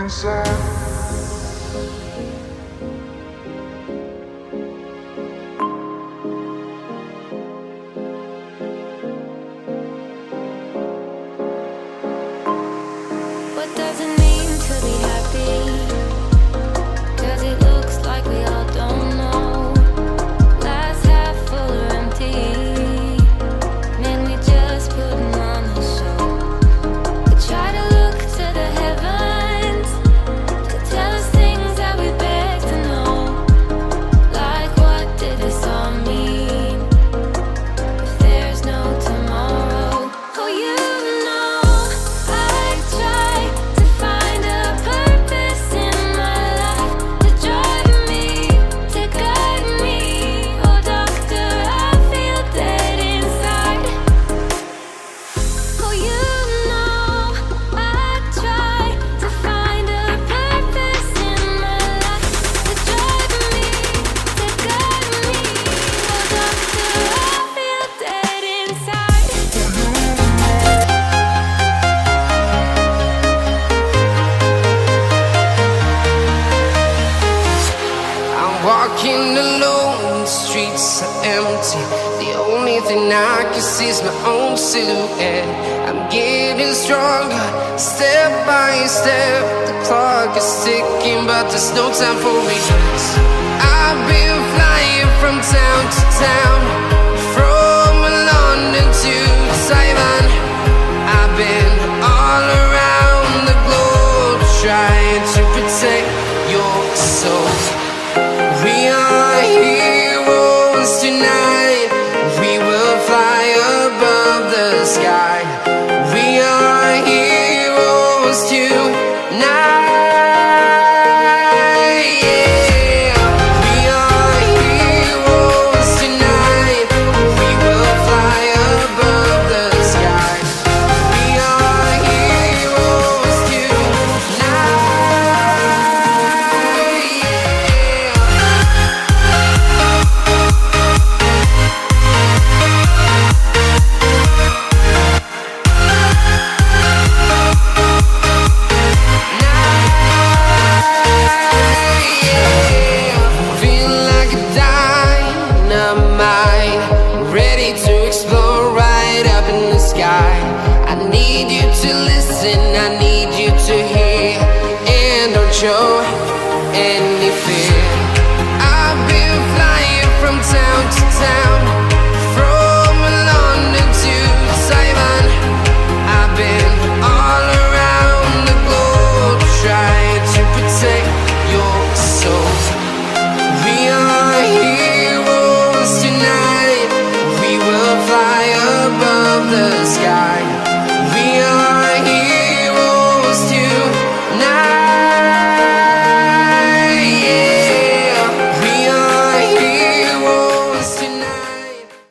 inside. What does it mean to be happy? 'Cause it looks like we all don't know. Glass half full or empty. Man, we just putting on a show. We try to look to the heavens to tell us things that we beg to know. Like, what did this all mean if there's no tomorrow? Oh, you know I try to find a purpose in my life to drive me, to guide me. Oh, doctor, I feel dead inside. Oh, you know I try to find a purpose in my life to drive me, to guide me. Oh, doctor, I feel dead inside. I'm walking alone, the streets are empty. The only thing I can see is my own silhouette. I'm getting stronger, step by step. The clock is ticking, but there's no time for regrets. I've been flying from town to town, from London to Taiwan. I've been all around the globe trying to protect your soul. We are heroes tonight. We will fly above the sky. We are heroes tonight. Yeah. We are heroes tonight. We will fly above the sky. We are heroes tonight. Feel like a dynamite, ready to explode right up in the sky. I need you to listen, I need you to hear, and don't show any fear.